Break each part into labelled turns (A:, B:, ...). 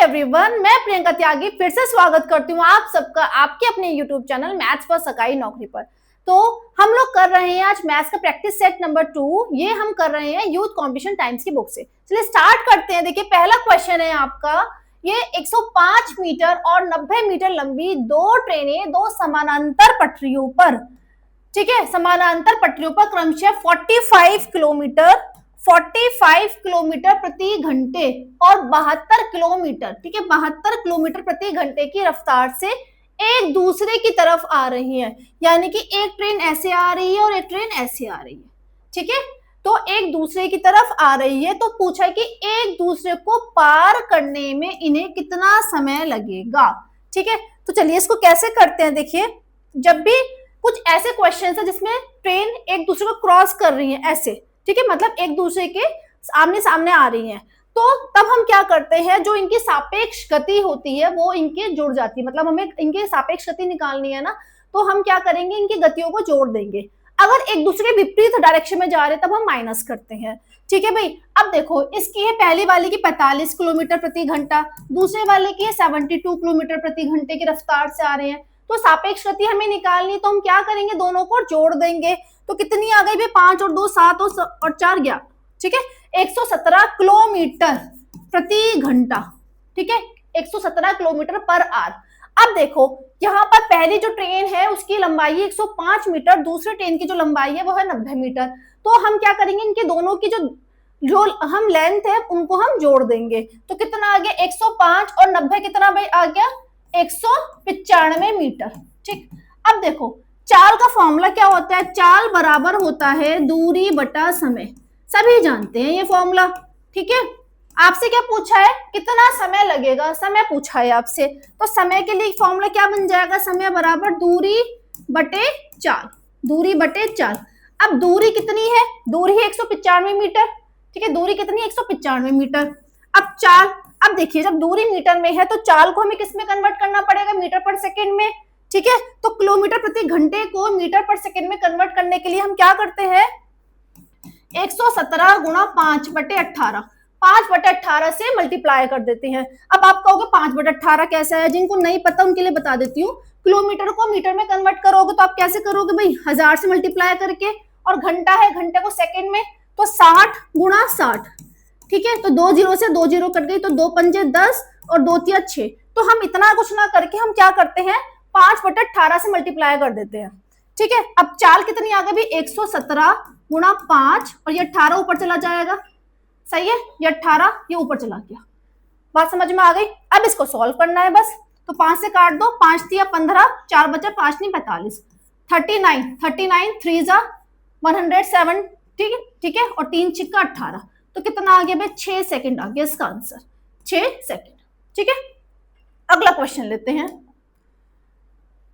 A: Everyone, मैं प्रियंका त्यागी फिर से स्वागत करती हूँ आप सबका आपके अपने यूट्यूब चैनल मैथ्स फॉर सरकारी नौकरी पर। तो हम लोग कर रहे हैं आज मैथ्स का प्रैक्टिस सेट नंबर 2। ये हम कर रहे हैं यूथ कंपटीशन टाइम्स की बुक से। चलिए स्टार्ट करते हैं। देखिए पहला क्वेश्चन है आपका, ये 105 मीटर और 90 मीटर लंबी दो ट्रेनें दो समानांतर पटरियों पर, ठीक है, समानांतर पटरियों पर क्रमशः 45 किलोमीटर प्रति घंटे और 72 किलोमीटर, ठीक है, 72 किलोमीटर प्रति घंटे की रफ्तार से एक दूसरे की तरफ आ रही है। यानी कि एक ट्रेन ऐसे आ रही है और एक ट्रेन ऐसे आ रही है, ठीक है, तो एक दूसरे की तरफ आ रही है। तो पूछा कि एक दूसरे को पार करने में इन्हें कितना समय लगेगा, ठीक है। तो चलिए इसको कैसे करते हैं। देखिए जब भी कुछ ऐसे क्वेश्चन है जिसमें ट्रेन एक दूसरे को क्रॉस कर रही है ऐसे, ठीक है, मतलब एक दूसरे के आमने सामने आ रही हैं, तो तब हम क्या करते हैं, जो इनकी सापेक्ष गति होती है वो इनके जुड़ जाती है। मतलब हमें इनकी सापेक्ष गति निकालनी है ना, तो हम क्या करेंगे, इनकी गतियों को जोड़ देंगे। अगर एक दूसरे के विपरीत डायरेक्शन में जा रहे हैं तब हम माइनस करते हैं, ठीक है भाई। अब देखो इसकी है पहली वाली की 45 किलोमीटर प्रति घंटा, दूसरे वाले की 72 किलोमीटर प्रति घंटे की रफ्तार से आ रहे हैं। तो सापेक्ष गति हमें निकालनी, तो हम क्या करेंगे, दोनों को जोड़ देंगे। तो कितनी आ गई भाई, 5 और 2 7 और 4 11, ठीक है, 117 किलोमीटर प्रति घंटा, ठीक है, 117 किलोमीटर पर आवर। अब देखो यहाँ पर पहली जो ट्रेन है उसकी लंबाई 105 मीटर, दूसरी ट्रेन की जो लंबाई है वो है 90 मीटर। तो हम क्या करेंगे, इनके दोनों की जो हम लेंथ है उनको हम जोड़ देंगे। तो कितना आ गया, 105 और 90 कितना भाई आ गया, 195 मीटर, ठीक। अब देखो चाल का फॉर्मूला क्या होता है, चाल बराबर होता है दूरी बटा समय, सभी जानते हैं ये फॉर्मूला, ठीक है। आपसे क्या पूछा है, कितना समय लगेगा, समय पूछा है आपसे, तो समय के लिए फॉर्मूला क्या बन जाएगा, समय बराबर दूरी बटे चाल, दूरी बटे चाल। अब दूरी कितनी है, दूरी है 195 मीटर, ठीक है, दूरी कितनी है 195 मीटर। अब चाल, अब देखिए जब दूरी मीटर में है तो चाल को हमें किस में कन्वर्ट करना पड़ेगा, मीटर पर सेकेंड में, ठीक है। तो किलोमीटर प्रति घंटे को मीटर पर सेकेंड में कन्वर्ट करने के लिए हम क्या करते हैं, 117 गुणा 5/18, 5/18 से मल्टीप्लाई कर देते हैं। अब आप कहोगे 5/18 कैसा है, जिनको नहीं पता उनके लिए बता देती हूँ। किलोमीटर को मीटर में कन्वर्ट करोगे तो आप कैसे करोगे भाई, 1000 से मल्टीप्लाई करके, और घंटा है, घंटे को सेकेंड में, तो 60 गुणा 60, ठीक है। तो 2 0 से 2 0 कट गई, तो 2 पंजे 10 और 2 तिया 6। तो हम इतना कुछ ना करके हम क्या करते हैं, 5/18 से मल्टीप्लाई कर देते हैं, ठीक है। अब चाल कितनी आ गई, 117 गुणा 5 और ये 18 ऊपर चला जाएगा, सही है, ये 18 ये ऊपर चला गया, बात समझ में आ गई। अब इसको सॉल्व करना है बस, तो 5 से काट दो, 5 तिया 15, 4 बचा 5 नहीं 45, 39 3 जा 107, ठीक है, ठीक है, और 3 छिक्का 18, तो कितना आ गया भाई, 6 सेकंड आ गया इसका आंसर, 6 सेकंड, ठीक है। अगला क्वेश्चन लेते हैं।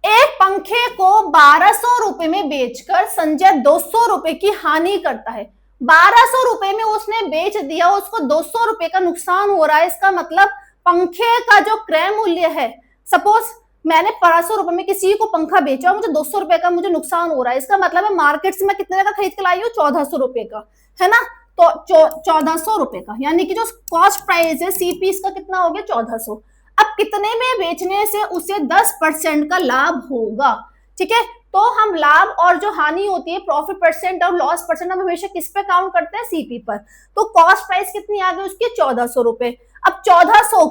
A: एक पंखे को 1200 रुपए में बेचकर संजय 200 रुपए की हानि करता है। 1200 रुपए में उसने बेच दिया, उसको 200 रुपए का नुकसान हो रहा है। इसका मतलब पंखे का जो क्रय मूल्य है, सपोज मैंने 1200 रुपए में किसी को पंखा बेचा, मुझे 200 रुपए का मुझे नुकसान हो रहा है। इसका मतलब है मार्केट से मैं कितने का खरीद के लाई हूँ, 1400 रुपए का, है ना। तो 1400 रुपए का, यानी कि जो कॉस्ट प्राइस है सीपी इसका कितना हो गया, 1400। अब कितने में बेचने से उसे 10% का लाभ होगा, ठीक है। तो हम लाभ और जो हानि होती है, प्रॉफिट परसेंट और लॉस परसेंट, हम हमेशा किस पे काउंट करते हैं, सीपी पर। तो कॉस्ट प्राइस कितनी आ गई उसकी, 1400 रुपए। अब 1400,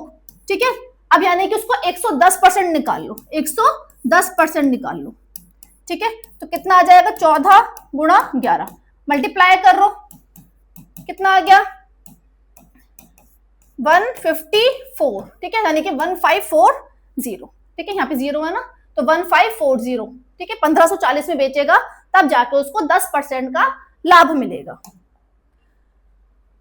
A: ठीक है, अब यानी कि उसको 110% निकाल लो, 110% निकाल लो, ठीक है। तो कितना आ जाएगा, 14 गुणा 11, मल्टीप्लाई कर लो, कितना आ गया 154, ठीक है, यानी कि 1540, ठीक है, यहाँ पे 0 है ना, तो 1540, ठीक है, 1540 में बेचेगा तब जाके उसको 10% का लाभ मिलेगा।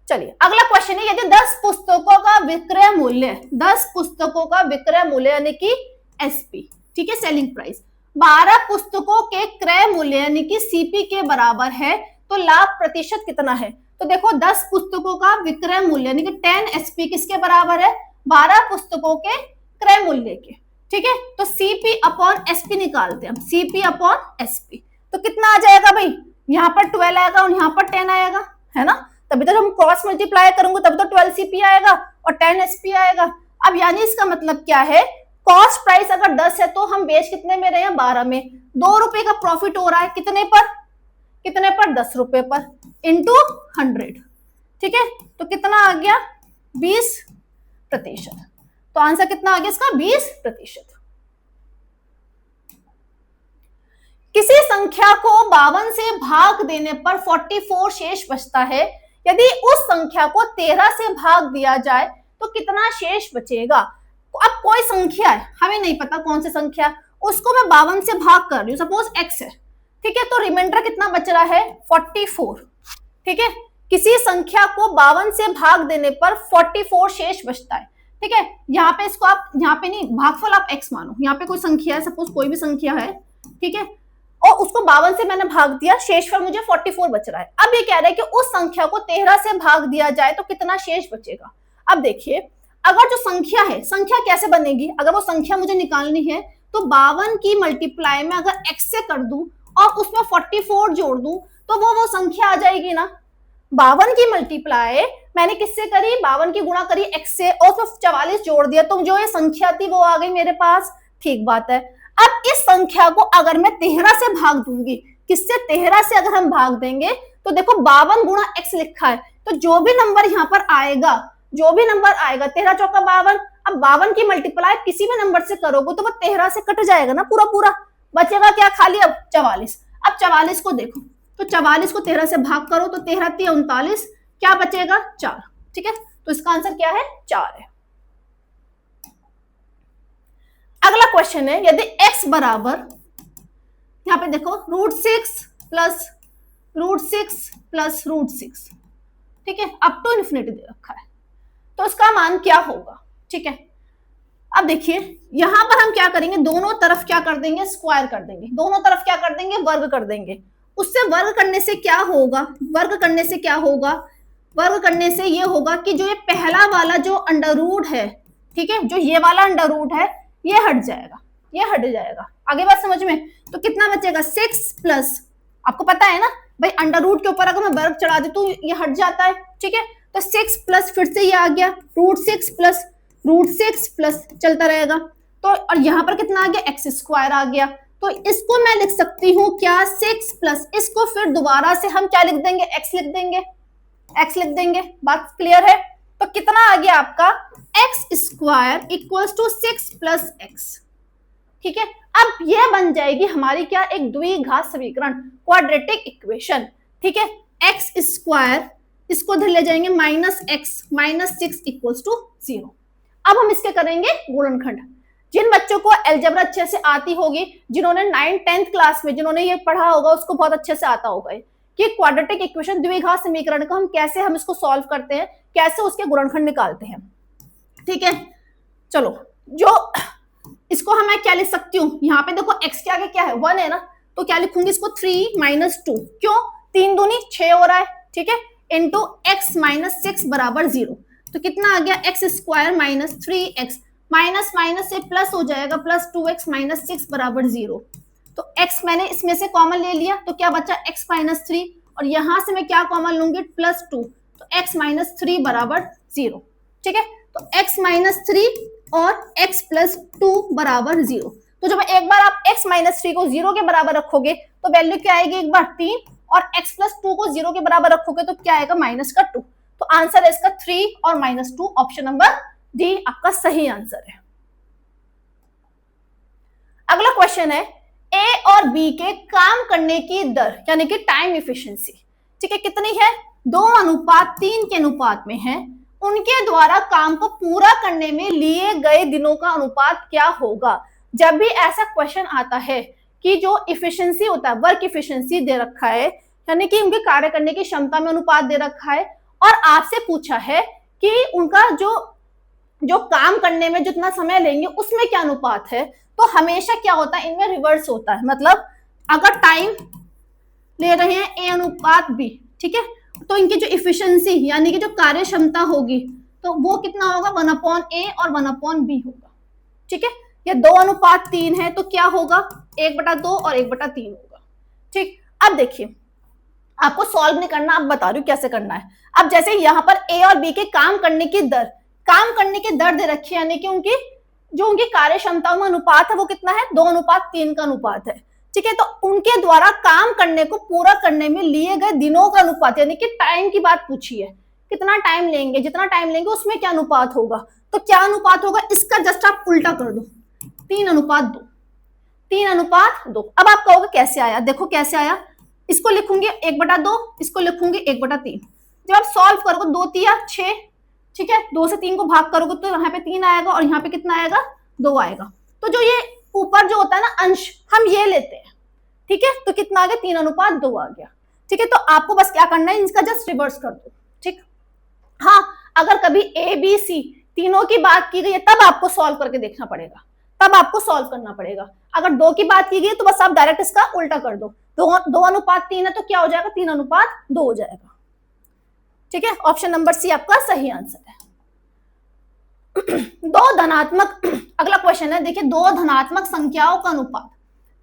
A: चलिए अगला क्वेश्चन है, यदि 10 पुस्तकों का विक्रय मूल्य, 10 पुस्तकों का विक्रय मूल्य यानी कि एसपी, ठीक है, सेलिंग प्राइस, 12 पुस्तकों के क्रय मूल्य यानी कि सीपी के बराबर है, तो लाभ प्रतिशत कितना है। तो देखो 10 पुस्तकों का विक्रय मूल्य यानी कि 10 एसपी किसके बराबर है, 12 पुस्तकों के क्रय मूल्य के, ठीक है। तो सीपी अपॉन एसपी निकालते हैं हम, सीपी अपॉन एसपी, तो कितना आ जाएगा भाई, यहाँ पर 12 आएगा और यहाँ पर 10 आएगा, है ना। तभी तो हम क्रॉस मल्टीप्लाई करूंगे तब तो 12 सीपी आएगा और 10 एसपी आएगा। अब यानी इसका मतलब क्या है, कॉस्ट प्राइस अगर 10 है तो हम बेच कितने में रहे हैं, 12 में। 2 रुपए का प्रॉफिट हो रहा है कितने पर, कितने पर, 10 रुपए पर, इंटू 100। ठीक है, तो कितना आ गया, 20%। तो आंसर कितना आ गया इसका, 20%। किसी संख्या को 52 से भाग देने पर 44 शेष बचता है। यदि उस संख्या को 13 से भाग दिया जाए तो कितना शेष बचेगा। अब कोई संख्या है, हमें नहीं पता कौन सी संख्या, उसको मैं 52 से भाग कर रही हूँ, सपोज x है। ठीक है, तो रिमाइंडर कितना बच रहा है, 44। ठीक है, किसी संख्या को 52 से भाग देने पर 44 शेष बचता है। ठीक है, यहाँ पे इसको आप, यहाँ पे नहीं, भागफल आप x मानो, यहाँ पे कोई संख्या है, सपोज कोई भी संख्या है। ठीक है, और उसको 52 से मैंने भाग दिया, शेषफल मुझे 44 बच रहा है। अब ये कह रहा है कि उस संख्या को 13 से भाग दिया जाए तो कितना शेष बचेगा। अब देखिए, अगर जो संख्या है, संख्या कैसे बनेगी, अगर वो संख्या मुझे निकालनी है तो 52 की मल्टीप्लाई में अगर x से कर दूं और उसमें 44 जोड़ दूं तो वो संख्या आ जाएगी ना। 52 की मल्टीप्लाई मैंने किससे करी, 52 की गुणा करी x से और फिर 44 जोड़ दिया, तो जो ये संख्या थी वो आ गई मेरे पास। ठीक बात है। अब इस संख्या को अगर मैं 13 से भाग दूंगी, किससे, 13 से अगर हम भाग देंगे तो देखो 52 गुणा x लिखा है, तो जो भी नंबर यहाँ पर आएगा, जो भी नंबर आएगा, 13 चौका 52, अब 52 की मल्टीप्लाई किसी भी नंबर से करोगे तो वो 13 से कट जाएगा ना पूरा पूरा, बचेगा क्या खाली अब 44। अब 44 को देखो, तो 44 को 13 से भाग करो तो 13 × 3 = 39, क्या बचेगा, 4। ठीक है, तो इसका आंसर क्या है, 4 है। अगला क्वेश्चन है, यदि x बराबर, यहाँ पे देखो √6 प्लस √6 प्लस √6, ठीक है, अप टू इन्फिनिटी दे रखा है, तो इसका मान क्या होगा। ठीक है, अब देखिए यहां पर हम क्या करेंगे, दोनों तरफ क्या कर देंगे, स्क्वायर कर देंगे, दोनों तरफ क्या कर देंगे, वर्ग कर देंगे। उससे वर्ग करने से क्या होगा, वर्ग करने से क्या होगा, वर्ग करने से ये होगा कि जो ये पहला वाला जो अंडर रूट है, ठीक है, जो ये वाला अंडर रूट है ये हट जाएगा, ये हट जाएगा। आगे बात समझ में, तो कितना बचेगा, 6 प्लस, आपको पता है ना भाई अंडर रूट के ऊपर अगर मैं वर्ग चढ़ा दी तो ये हट जाता है। ठीक है, तो 6 प्लस फिर से ये आ गया √6 प्लस √6 प्लस चलता रहेगा, तो और यहाँ पर कितना आ गया, x² आ गया। तो इसको मैं लिख सकती हूँ क्या, 6 प्लस, इसको फिर दोबारा से हम क्या लिख देंगे, x लिख देंगे, x लिख देंगे। बात क्लियर है। तो कितना आ गया आपका, x² = 6 + x। ठीक है, अब ये बन जाएगी हमारी क्या, एक द्विघात समीकरण, क्वाड्रेटिक इक्वेशन। ठीक है, x², इसको इधर ले जाएंगे -x -6 = 0। अब हम इसके करेंगे गुणनखंड। जिन बच्चों को अलजेब्रा अच्छे से आती होगी, जिन्होंने 9th 10th क्लास में जिन्होंने ये पढ़ा होगा, उसको बहुत अच्छे से आता होगा कि क्वाड्रेटिक इक्वेशन, द्विघात समीकरण को हम कैसे, हम इसको सॉल्व करते हैं, कैसे उसके गुणनखंड निकालते हैं। ठीक है, चलो, जो इसको हम मैं क्या लिख सकती हूँ, यहाँ पे देखो x के आगे क्या है, 1 है ना, तो क्या लिखूंगी इसको, 3 - 2, क्यों, 3 दूनी 6 हो रहा है। ठीक है, इंटू x - 6 = 0, तो कितना आ गया, x² - 3x, माइनस माइनस से प्लस हो जाएगा, +2x - 6 = 0। तो x मैंने इसमें से कॉमन ले लिया, तो क्या बचा, x - 3, और यहां से मैं क्या कॉमन लूंगी, +2, तो x - 3 = 0। ठीक है, तो x - 3 और x + 2 = 0। तो जब एक बार आप x - 3 को 0 के बराबर रखोगे तो वैल्यू क्या आएगी, एक बार 3, और x + 2 को 0 के बराबर रखोगे तो क्या आएगा, -2। तो आंसर है इसका 3 और -2, ऑप्शन नंबर डी आपका सही आंसर है। अगला क्वेश्चन है, ए और बी के काम करने की दर यानी कि टाइम इफिशिएंसी, ठीक है, कितनी है, 2:3 के अनुपात में है। उनके द्वारा काम को पूरा करने में लिए गए दिनों का अनुपात क्या होगा। जब भी ऐसा क्वेश्चन आता है कि जो इफिशिएंसी होता है, वर्क इफिशिएंसी दे रखा है, यानी कि उनके कार्य करने की क्षमता में अनुपात दे रखा है, और आपसे पूछा है कि उनका जो काम करने में जितना समय लेंगे उसमें क्या अनुपात है, तो हमेशा क्या होता है, इनमें रिवर्स होता है। मतलब अगर टाइम ले रहे हैं ए अनुपात बी, ठीक है, तो इनकी जो इफिशिएंसी यानी कि जो कार्य क्षमता होगी तो वो कितना होगा, 1/a और 1/b होगा। ठीक है, ये 2:3 है तो क्या होगा, 1/2 और 1/3 होगा। ठीक, अब देखिए आपको सॉल्व नहीं करना, आप बता रही हूँ कैसे करना है। अब जैसे यहाँ पर ए और बी के काम करने की दर, काम करने की दर दे रखी है, यानी कि उनकी जो उनकी कार्य क्षमता में अनुपात है वो कितना है, 2:3 का अनुपात है। ठीक है, तो उनके द्वारा काम करने को पूरा करने में लिए गए दिनों का अनुपात, यानी कि टाइम की बात पूछी है, कितना टाइम लेंगे, जितना टाइम लेंगे उसमें क्या अनुपात होगा, तो क्या अनुपात होगा, इसका जस्ट आप उल्टा कर दो, 3:2, 3:2। अब आप कहोगे कैसे आया, देखो कैसे आया, इसको लिखूंगी 1/2, इसको लिखूंगी 1/3। जब आप सॉल्व करोगे 2 तिया 6, ठीक है, 2 से 3 को भाग करोगे तो यहाँ पे 3 आएगा और यहाँ पे कितना आएगा, 2 आएगा। तो जो ये ऊपर जो होता है ना अंश, हम ये लेते हैं, ठीक है, तो कितना आ गया, 3:2 आ गया। ठीक है, तो आपको बस क्या करना है, इसका जस्ट रिवर्स कर दो। ठीक, हाँ, अगर कभी ए बी सी तीनों की बात की गई है तब आपको सॉल्व करके देखना पड़ेगा, तब आपको सॉल्व करना पड़ेगा। अगर 2 की बात की गई तो बस आप डायरेक्ट इसका उल्टा कर दो, 2:3 है तो क्या हो जाएगा, 3:2 हो जाएगा। ठीक है, ऑप्शन नंबर सी आपका सही आंसर है। दो धनात्मक, अगला क्वेश्चन है, देखिए, दो धनात्मक संख्याओं का अनुपात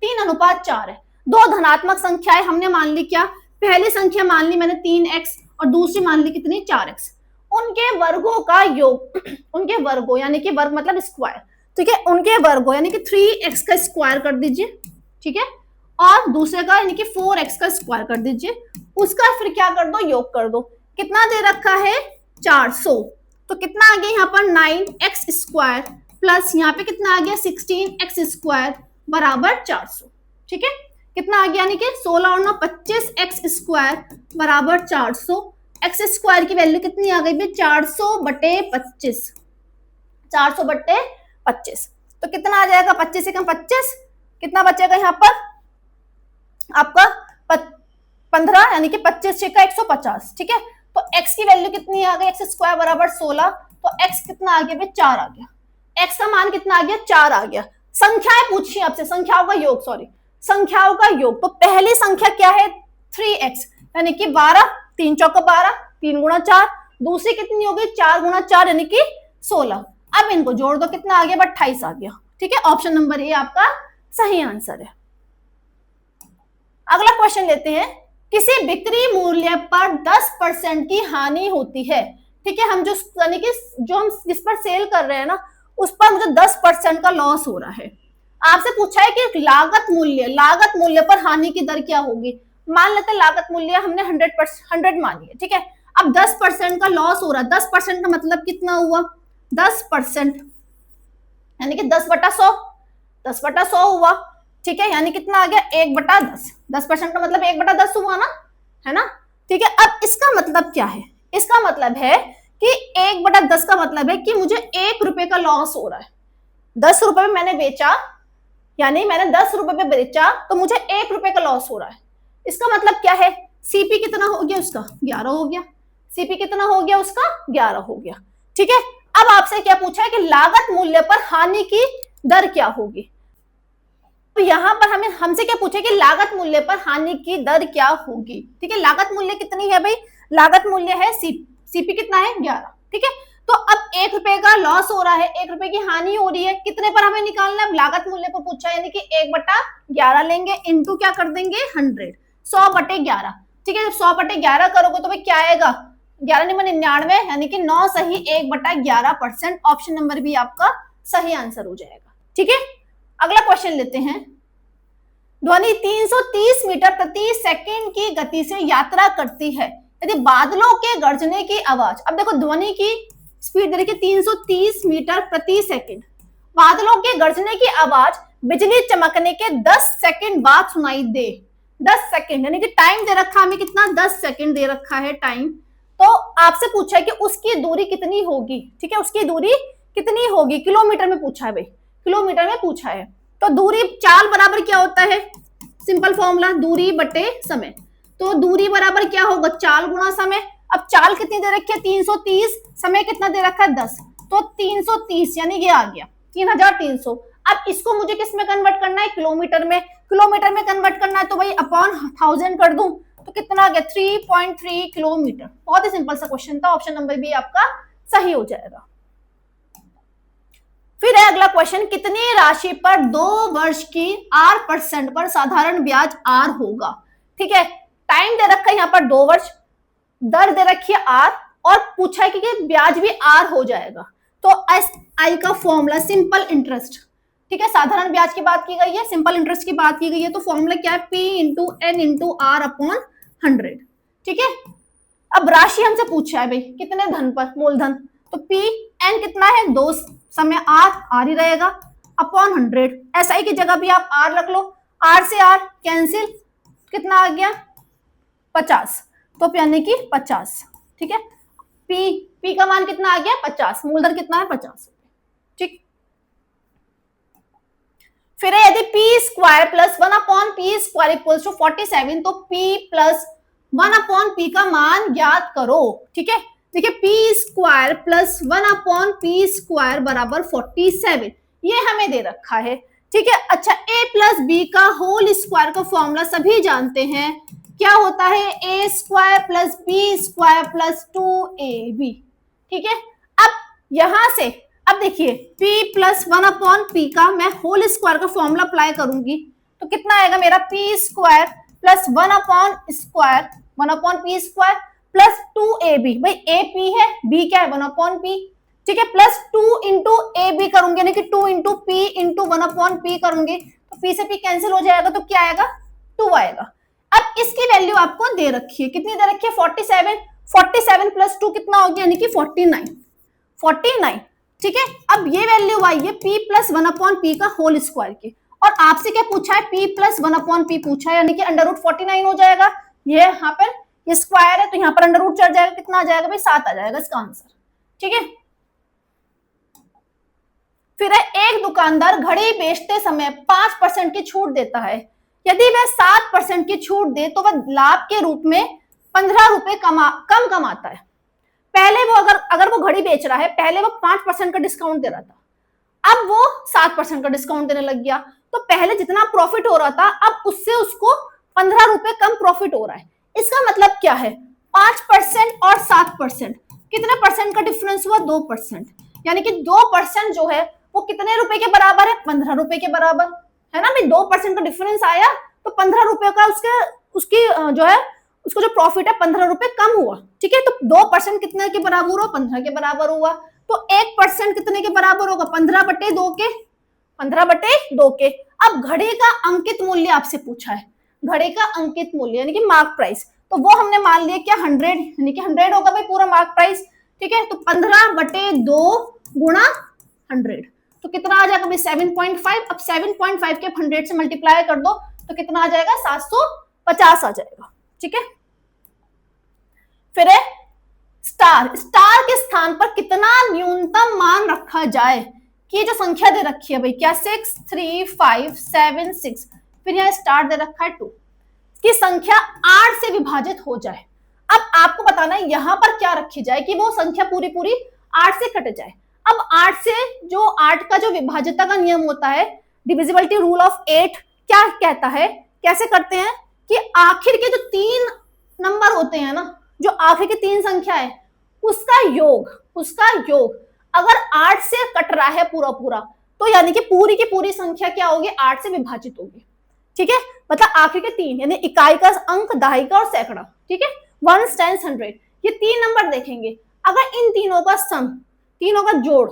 A: 3:4 है। दो धनात्मक संख्याएं हमने मान ली, क्या, पहली संख्या मान ली मैंने 3x और दूसरी मान ली कितनी, 4x। उनके वर्गों का योग, उनके वर्गों यानी कि वर्ग मतलब स्क्वायर, ठीक है, उनके वर्गों यानी कि 3x का स्क्वायर कर दीजिए, ठीक है, और दूसरे का यानी कि 4x का स्क्वायर कर दीजिए, उसका फिर क्या कर दो, योग कर दो। कितना दे रखा है, 400, तो कितना आ गया यहाँ पर 9x स्क्वायर प्लस यहाँ पे कितना आ गया 16x स्क्वायर बराबर 400। ठीक है, कितना आ गया, यानी कि 16 और 9 25x स्क्वायर बराबर 400। एक्स स्क्वायर की वैल्यू कितनी आ गई भाई, 400/25, 400/25, तो कितना आ जाएगा, 25 से कम 25, कितना बचेगा यहाँ पर आपका 15, यानी कि 25 का 150। ठीक है, तो x की वैल्यू कितनी आ गई, x स्क्वायर बराबर 16, तो x कितना आ गया भाई, 4 आ गया, x का मान कितना आ गया, 4 आ गया। संख्याएं पूछी आपसे, संख्याओं का योग, सॉरी संख्याओं का योग, तो पहली संख्या क्या है 3x, यानी कि 12, 3 चौका 12, 3 गुणा 4, दूसरी कितनी हो गई 4 गुणा 4 यानी कि 16। अब इनको जोड़ दो, कितना आ गया, 28 आ गया। ठीक है, ऑप्शन नंबर ए आपका सही आंसर है। अगला क्वेश्चन लेते हैं, किसी बिक्री मूल्य पर 10% की हानि होती है। ठीक है, हम जो यानी कि जो हम जिस पर सेल कर रहे हैं ना, उस पर मुझे 10% का लॉस हो रहा है। आपसे पूछा है कि लागत मूल्य पर हानि की दर क्या होगी। मान लेते हैं लागत मूल्य हमने 100 मानी है, ठीक है, अब 10% का लॉस हो रहा है, 10% का मतलब कितना हुआ, 10% यानी कि 10/100, 10/100 हुआ। ठीक है, यानी कितना आ गया 1/10, 10% का मतलब 1/10 हुआ ना, है ना। ठीक है, अब इसका मतलब क्या है, इसका मतलब है कि 1/10 का मतलब है कि मुझे 1 रुपए का लॉस हो रहा है। 10 रुपए में मैंने बेचा, यानी मैंने 10 रुपए पे बेचा तो मुझे 1 रुपए का लॉस हो रहा है। इसका मतलब क्या है, सीपी कितना हो गया उसका, 11 हो गया, सीपी कितना हो गया उसका, 11 हो गया। ठीक है, अब आपसे क्या पूछा है कि लागत मूल्य पर हानि की दर क्या होगी। तो यहां पर हमें हमसे क्या पूछे कि लागत मूल्य पर हानि की दर क्या होगी। ठीक है, लागत मूल्य कितनी है भाई, लागत मूल्य है सीपी कितना है 11। ठीक है, तो अब 1 रुपए का लॉस हो रहा है, 1 रुपए की हानि हो रही है, कितने पर हमें निकालना है, लागत मूल्य को पूछा यानी कि 1/11 लेंगे, इंटू क्या कर देंगे 100, 100/11। ठीक है, जब 100/11 करोगे तो भाई क्या आएगा, 11×99 यानी कि 9 सही 1/11%। ऑप्शन नंबर बी आपका सही आंसर हो जाएगा। ठीक है, अगला क्वेश्चन लेते हैं, ध्वनि 330 मीटर प्रति सेकंड की गति से यात्रा करती है, यदि बादलों के गरजने की आवाज, अब देखो ध्वनि की स्पीड देखिए 330 मीटर प्रति सेकंड, बादलों के गरजने की आवाज बिजली चमकने के 10 सेकंड बाद सुनाई दे। 10 सेकंड यानी कि टाइम दे रखा हमें कितना, 10 सेकंड दे रखा है टाइम। तो आपसे पूछा है कि उसकी दूरी कितनी होगी। ठीक है, उसकी दूरी कितनी होगी, किलोमीटर में पूछा है भाई, किलोमीटर में पूछा है। तो दूरी चाल बराबर क्या होता है, सिंपल फॉर्मूला दूरी बटे समय, तो दूरी बराबर क्या होगा, चाल गुणा समय। अब चाल कितनी दे रखी है 330, समय कितना दे रखा है 10, तो 330 यानी ये आ गया 3300। अब इसको मुझे किस में कन्वर्ट करना है, किलोमीटर में, किलोमीटर में कन्वर्ट करना है तो भाई अपॉन 1000 कर दूं, तो कितना आ गया 3.3 किलोमीटर। बहुत ही सिंपल सा क्वेश्चन था, ऑप्शन नंबर बी आपका सही हो जाएगा। फिर है अगला क्वेश्चन, कितनी राशि पर 2 वर्ष की 8% पर साधारण ब्याज आर होगा। ठीक है, टाइम दे रखा है यहाँ पर 2 वर्ष, दर दे रखी है आर, और पूछा है कि ब्याज भी आर हो जाएगा। तो एस आई का फॉर्मूला सिंपल इंटरेस्ट, ठीक है, साधारण ब्याज की बात की गई है, सिंपल इंटरेस्ट की बात की गई है, तो फॉर्मूला क्या है, P into N into R upon 100, ठीक है। अब राशि हमसे पूछा है भाई कितने धन पर, मूलधन, तो P एन कितना है, 2 समय आर ही रहेगा अपॉन 100, SI की जगह भी आप आर रख लो, आर से आर कैंसिल, कितना आ गया 50, तो यानी कि 50, ठीक है। P का मान कितना आ गया 50, मूलधन कितना है 50, ठीक। फिर यदि P square plus 1 upon P square equals to 47, तो P प्लस 1 अपॉन P का मान ज्ञात करो, ठीक है। देखिए P square plus 1 upon P square बराबर 47, ये हमें दे रखा है, ठीक है। अच्छा A प्लस बी का होल स्क्वायर का फॉर्मूला सभी जानते हैं, क्या होता है, A square plus B square plus 2ab, ठीक है। अब यहां से अब देखिए P प्लस 1 अपॉन P का मैं होल स्क्वायर का फॉर्मूला अप्लाई करूंगी, तो कितना आएगा मेरा P square plus 1 upon square 1 upon P square plus 2ab, भाई A P है, B क्या है 1 अपॉन P, ठीक है, प्लस 2 इंटू AB करूंगी, यानी कि 2 into P into 1 upon P करूंगी, तो P से P कैंसिल हो जाएगा, तो क्या आएगा 2 आएगा। अब इसकी वैल्यू आपको दे रखी है, कितनी दे रखी है 47, 47 प्लस 2 कितना हो गया, यानी कि 49, ठीक है। अब ये वैल्यू आई है P प्लस 1 अपॉन P का होल स्क्वायर की, और आपसे क्या पूछा है, P प्लस 1 अपॉन P पूछा है, यानी कि अंडर रूट 49 हो जाएगा, ये यहाँ पर ये स्क्वायर है तो यहाँ पर अंडर रूट चढ़ जाएगा, कितना आ जाएगा भाई 7 आ जाएगा इसका आंसर, ठीक है। फिर एक दुकानदार घड़ी बेचते समय 5% की छूट देता है, यदि वह 7% की छूट दे तो वह लाभ के रूप में 15 रुपए कम कमाता है। पहले वो अगर वो घड़ी बेच रहा है, पहले वो 5% का डिस्काउंट दे रहा था, अब वो 7% का डिस्काउंट देने लग गया, तो पहले जितना प्रॉफिट हो रहा था अब उससे उसको 15 रुपए कम प्रॉफिट हो रहा है। इसका मतलब क्या है, 5% और 7%, कितने परसेंट का डिफरेंस हुआ 2%, यानी कि 2% जो है वो कितने रुपए के बराबर है, 15 रुपए के बराबर है ना भाई, 2% का डिफरेंस आया तो 15 रुपए का उसकी जो है उसको जो प्रॉफिट है 15 रुपए कम हुआ, ठीक है। तो 2% कितने के बराबर हुआ, 15 के बराबर हुआ, तो 1% कितने के बराबर होगा, 15/2 के, 15/2 के। अब घड़ी का अंकित मूल्य आपसे पूछा है, घड़ी का अंकित मूल्य यानी कि मार्क प्राइस, तो वो हमने मान लिया क्या 100, यानी कि 100 होगा भाई पूरा मार्क प्राइस, ठीक है। तो 15/2 गुणा 100, तो कितना आ जाएगा भाई 7.5। अब 7.5 के 100 से मल्टीप्लाई कर दो तो कितना आ जाएगा 750 आ जाएगा, ठीक है। फिर है स्टार के स्थान पर कितना न्यूनतम मान रखा जाए, कि जो संख्या दे रखी है भाई क्या 6 3 5 7 6, फिर यहाँ स्टार दे रखा है 2 की संख्या 8 से विभाजित हो जाए। अब आपको बताना है यहाँ पर क्या रखी जाए कि वो संख्या पूरी पूरी 8 से कट जाए। अब 8 से जो 8 का जो विभाज्यता का नियम होता है, डिविजिबिलिटी रूल ऑफ 8 क्या कहता है, कैसे करते हैं कि आखिर के जो 3 नंबर होते हैं ना, जो आखिर की 3 संख्या है उसका योग अगर 8 से कट रहा है पूरा पूरा, तो यानी कि पूरी की पूरी संख्या क्या होगी 8 से विभाजित होगी, ठीक है। मतलब आखिर के 3 यानी इकाई का अंक, दहाई का और सैकड़ा, ठीक है, 1 10 100, ये 3 नंबर देखेंगे, अगर इन तीनों का सम, तीनों का जोड़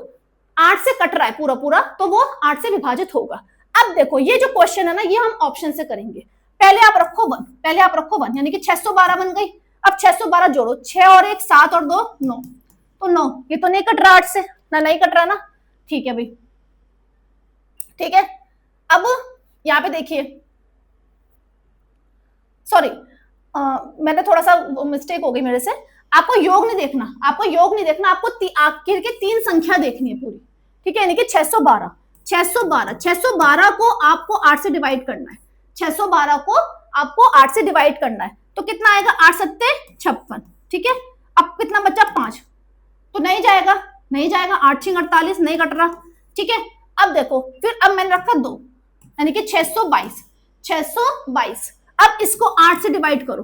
A: 8 से कट रहा है पूरा पूरा, तो वो 8 से विभाजित होगा। अब देखो ये जो क्वेश्चन है ना, ये हम ऑप्शन से करेंगे, पहले आप रखो 1, यानी कि 612 बन गई। अब 612 जोड़ो, 6 और 1 7 और 2 9, तो 9, ये तो नहीं कट रहा 8 से ना, नहीं कट रहा ना, ठीक है भाई, ठीक है। अब यहाँ पे देखिए, सॉरी मैंने थोड़ा सा मिस्टेक हो गई मेरे से, आपको योग नहीं देखना, आपको आखिर के 3 संख्या देखनी है पूरी, ठीक है, यानी कि 612 को आपको 8 से डिवाइड करना है, 612 को आपको 8 से डिवाइड करना है, तो कितना आएगा 8 सत्ते 56, ठीक है। अब कितना बचा 5, तो नहीं जाएगा 8 6 48, नहीं कट रहा, ठीक है। अब देखो फिर अब मैंने रखा 2, यानी कि 622। अब इसको 8 से डिवाइड करो,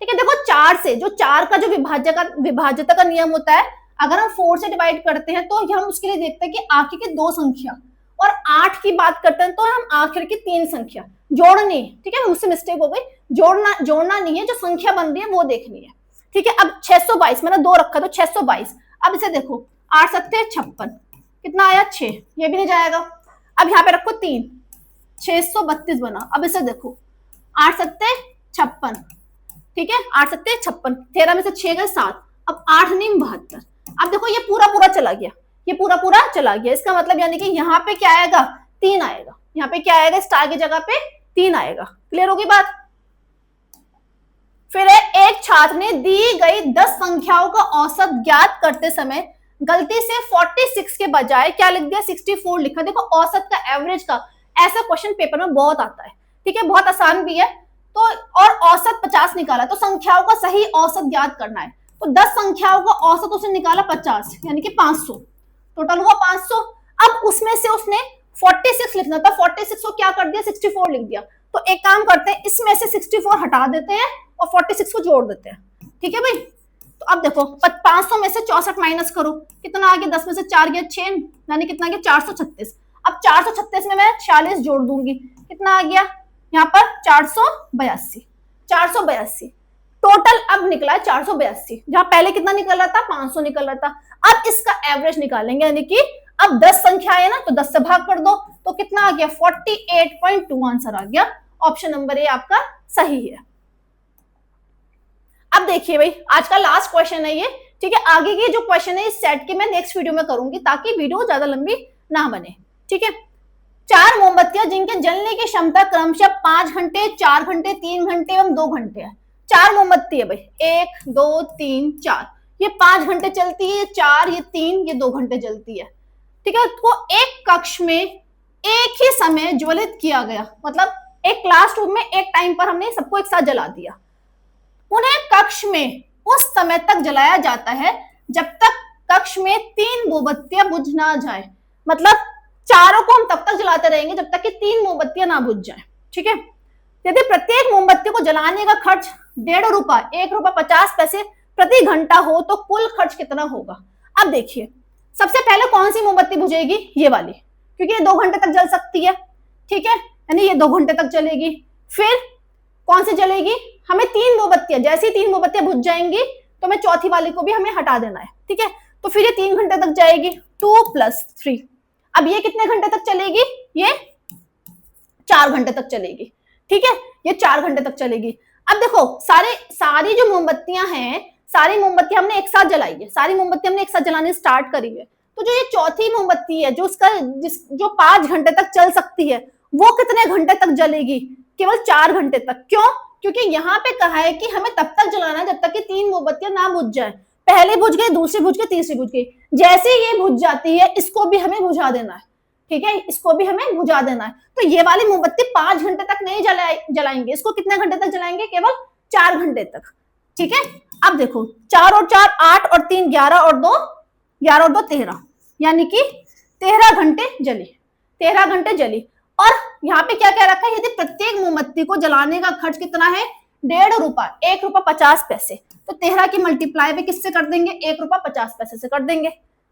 A: ठीक है। देखो 4 से, जो 4 का जो विभाज्यता का नियम होता है, अगर हम 4 से डिवाइड करते हैं तो हम उसके लिए देखते हैं कि आखिर की 2 संख्या, और 8 की बात करते हैं तो हम आखिर की 3 संख्या जोड़नी, ठीक है, मुझसे मिस्टेक हो गई, जोड़ना नहीं है, जो संख्या बन रही है वो देखनी है, ठीक है। अब 622 मैंने 2 रखा तो 622, अब इसे देखो, 8 सत्ते 56, कितना आया 6, ये भी नहीं जाएगा। अब यहाँ पे रखो 3, 632 बना। अब इसे देखो 8 सत्ते 56, ठीक है, 8 सत्ते 56, 13 में से 6 गए 7, अब 8 नीम 72। अब देखो ये पूरा पूरा चला गया, ये पूरा पूरा चला गया, इसका मतलब यानी कि यहाँ पे क्या आएगा 3 आएगा, यहाँ पे क्या आएगा स्टार की जगह पे 3 आएगा। क्लियर होगी बात। फिर एक छात्र ने दी गई 10 संख्याओं का औसत ज्ञात करते समय गलती से 46 के बजाय क्या लिख दिया 64 लिखा। देखो औसत का, एवरेज का, ऐसा क्वेश्चन पेपर में बहुत आता है, ठीक है, बहुत आसान भी है। तो और औसत 50 निकाला, तो संख्याओं का सही औसत ज्ञात करना है। तो 10 संख्याओं का औसत उसने निकाला 50, यानी कि 500, टोटल हुआ 500। अब उसमें से उसने 46 लिखना था, 46 को क्या कर दिया 64 लिख दिया। तो एक काम करते हैं, इसमें से 64 हटा देते हैं और 46 को जोड़ देते हैं, ठीक है भाई। तो अब देखो 500 में से 64 माइनस करो, कितना आ गया, 10 में से 4 गया 6, यानी कितना आ गया 436। अब 436 में मैं 46 जोड़ दूंगी, कितना आ गया यहाँ पर 482, 482 टोटल अब निकला 482, जहां पहले कितना निकल रहा था 500 निकल रहा था। अब इसका एवरेज निकालेंगे, यानी कि अब 10 संख्या है ना, तो 10 से भाग कर दो, तो कितना आ गया 48.2 आंसर आ गया। ऑप्शन नंबर ए आपका सही है। अब देखिए भाई, आज का लास्ट क्वेश्चन है ये, ठीक है। आगे के जो क्वेश्चन है इस सेट के मैं नेक्स्ट वीडियो में करूंगी, ताकि वीडियो ज्यादा लंबी ना बने, ठीक है। 4 मोमबत्तियां जिनके जलने की क्षमता क्रमशः 5 घंटे, 4 घंटे, 3 घंटे एवं 2 घंटे है। 4 मोमबत्ती है भाई, 1 2 3 4, ये 5 घंटे चलती है, 4 ये 3 ये 2 घंटे जलती है, ठीक है। तो एक कक्ष में एक ही समय ज्वलित किया गया, मतलब एक क्लासरूम में एक टाइम पर हमने सबको एक साथ जला दिया। उन्हें कक्ष में उस समय तक जलाया जाता है जब तक कक्ष में 3 मोमबत्तियां बुझ ना जाए, मतलब चारों को हम तब तक जलाते रहेंगे जब तक कि 3 मोमबत्तियां ना बुझ जाए, ठीक है। यदि प्रत्येक मोमबत्ती को जलाने का खर्च 1.5 रुपए, 1 रुपए 50 पैसे प्रति घंटा हो, तो कुल खर्च कितना होगा। अब देखिए, सबसे पहले कौन सी मोमबत्ती बुझेगी, ये वाली, क्योंकि ये 2 घंटे तक जल सकती है, ठीक है, यानी ये 2 घंटे तक चलेगी। फिर कौन सी जलेगी, हमें 3 मोमबत्तियां, जैसे ही 3 मोमबत्तियां बुझ जाएंगी तो मैं चौथी वाली को भी हमें हटा देना है, ठीक है। तो फिर ये 3 घंटे तक जाएगी, 2 + 3। अब ये कितने घंटे तक चलेगी, ये 4 घंटे तक चलेगी, ठीक है, ये 4 घंटे तक चलेगी। अब देखो सारी जो मोमबत्तियां हैं, सारी मोमबत्तियां हमने एक साथ जलाई है, सारी मोमबत्ती हमने एक साथ जलाने स्टार्ट करी है। तो जो ये चौथी मोमबत्ती है, जो 5 घंटे तक चल सकती है, वो कितने घंटे तक जलेगी, केवल 4 घंटे तक। क्यों, क्योंकि यहाँ पे कहा है कि हमें तब तक जलाना है जब तक कि 3 मोमबत्तियां ना बुझ जाए। पहले बुझ गई, दूसरी बुझ गई, तीसरी बुझ गई, जैसे ये बुझ जाती है इसको भी हमें बुझा देना है, ठीक है, इसको भी हमें बुझा देना है। तो ये वाली मोमबत्ती 5 घंटे तक नहीं जलाएंगे, इसको कितने घंटे तक जलाएंगे, केवल 4 घंटे तक, ठीक है। अब देखो 4 और 4 8 और 3 11 और 2 13, यानी कि 13 घंटे जली, 13 घंटे जली। और यहाँ पे क्या क्या रखा है, यदि प्रत्येक मोमबत्ती को जलाने का खर्च कितना है 1.5 रुपए, 1 रुपए 50 पैसे, तो 13 की मल्टीप्लाई पे किससे कर देंगे, 1 रुपए 50 पैसे से कर देंगे,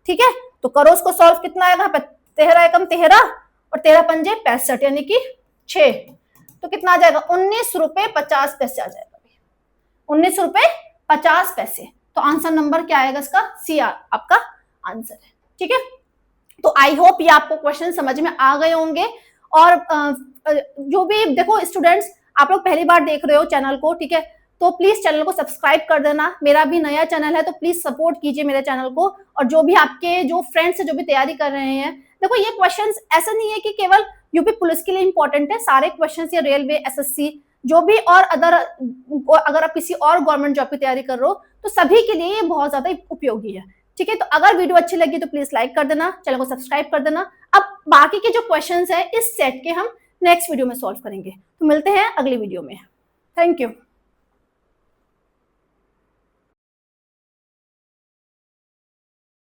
A: ठीक है। तो करो उसको सॉल्व, कितना आएगा 13 एकम 13 और 13 पंजे 65, यानी कि 6, तो कितना आ जाएगा 19 रुपए 50 पैसे आ जाएगा, 19 रुपए 50 पैसे। तो आंसर नंबर क्या आएगा इसका, सी आपका आंसर है, ठीक है। तो आई होप ये आपको क्वेश्चन समझ में आ गए होंगे। और जो भी देखो स्टूडेंट्स, आप लोग पहली बार देख रहे हो चैनल को, ठीक है, तो प्लीज चैनल को सब्सक्राइब कर देना। मेरा भी नया चैनल है, तो प्लीज सपोर्ट कीजिए मेरे चैनल को। और जो भी आपके जो फ्रेंड्स है जो भी तैयारी कर रहे हैं, देखो ये क्वेश्चंस ऐसा नहीं है कि केवल यूपी पुलिस के लिए इंपॉर्टेंट है, सारे क्वेश्चंस या रेलवे, एसएससी, जो भी और अगर आप किसी और गवर्नमेंट जॉब की तैयारी कर रहे हो, तो सभी के लिए ये बहुत ज्यादा उपयोगी है, ठीक है। तो अगर वीडियो अच्छी लगी तो प्लीज लाइक कर देना, चैनल को सब्सक्राइब कर देना। अब बाकी के जो क्वेश्चंस है इस सेट के हम नेक्स्ट वीडियो में सॉल्व करेंगे। तो मिलते हैं अगली वीडियो में। Thank you.